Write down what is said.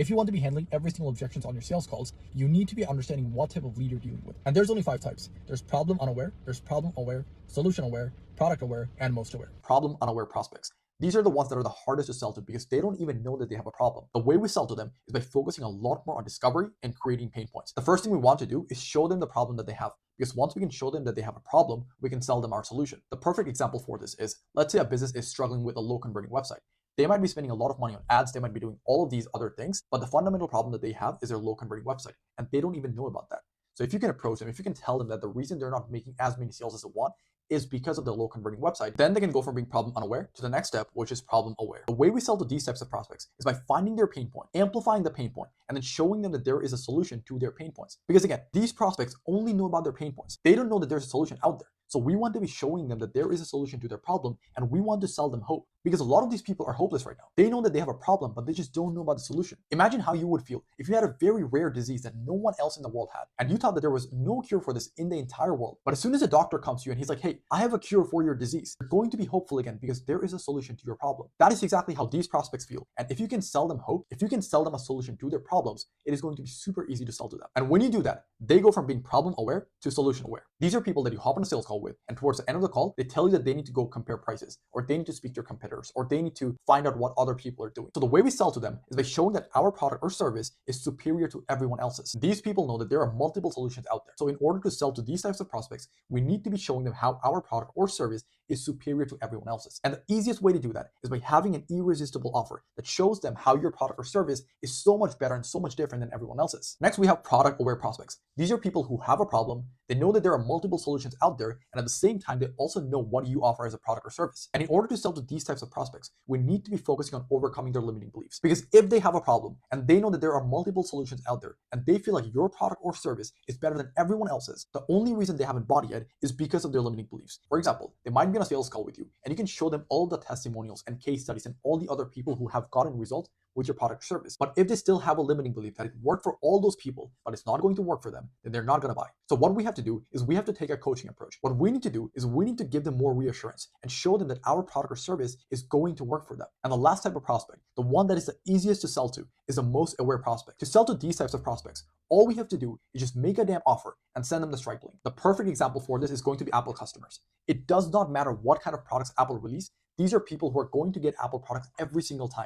If you want to be handling every single objections on your sales calls, you need to be understanding what type of lead you're dealing with. And there's only 5 types. There's problem unaware, there's problem aware, solution aware, product aware, and most aware. Problem unaware prospects. These are the ones that are the hardest to sell to because they don't even know that they have a problem. The way we sell to them is by focusing a lot more on discovery and creating pain points. The first thing we want to do is show them the problem that they have, because once we can show them that they have a problem, we can sell them our solution. The perfect example for this is, let's say a business is struggling with a low converting website. They might be spending a lot of money on ads, they might be doing all of these other things, but the fundamental problem that they have is their low converting website, and they don't even know about that. So if you can approach them, if you can tell them that the reason they're not making as many sales as they want is because of the low converting website, then they can go from being problem unaware to the next step, which is problem aware. The way we sell to these types of prospects is by finding their pain point, amplifying the pain point, and then showing them that there is a solution to their pain points. Because again, these prospects only know about their pain points. They don't know that there's a solution out there. So we want to be showing them that there is a solution to their problem, and we want to sell them hope. Because a lot of these people are hopeless right now. They know that they have a problem, but they just don't know about the solution. Imagine how you would feel if you had a very rare disease that no one else in the world had, and you thought that there was no cure for this in the entire world. But as soon as a doctor comes to you and he's like, hey, I have a cure for your disease, you're going to be hopeful again because there is a solution to your problem. That is exactly how these prospects feel. And if you can sell them hope, if you can sell them a solution to their problems, it is going to be super easy to sell to them. And when you do that, they go from being problem aware to solution aware. These are people that you hop on a sales call with, and towards the end of the call, they tell you that they need to go compare prices, or they need to speak to your competitors, or they need to find out what other people are doing. So the way we sell to them is by showing that our product or service is superior to everyone else's. These people know that there are multiple solutions out there. So in order to sell to these types of prospects, we need to be showing them how our product or service is superior to everyone else's. And the easiest way to do that is by having an irresistible offer that shows them how your product or service is so much better and so much different than everyone else's. Next, we have product aware prospects. These are people who have a problem. They know that there are multiple solutions out there, and at the same time, they also know what you offer as a product or service. And in order to sell to these types of prospects, we need to be focusing on overcoming their limiting beliefs. Because if they have a problem and they know that there are multiple solutions out there, and they feel like your product or service is better than everyone else's, the only reason they haven't bought yet is because of their limiting beliefs. For example, they might be on a sales call with you, and you can show them all the testimonials and case studies and all the other people who have gotten results with your product or service. But if they still have a limiting belief that it worked for all those people, but it's not going to work for them, then they're not going to buy. So what we have to do is we have to take a coaching approach. What we need to do is we need to give them more reassurance and show them that our product or service is going to work for them. And the last type of prospect, the one that is the easiest to sell to, is the most aware prospect. To sell to these types of prospects, all we have to do is just make a damn offer and send them the Stripe link. The perfect example for this is going to be Apple customers. It does not matter what kind of products Apple release. These are people who are going to get Apple products every single time.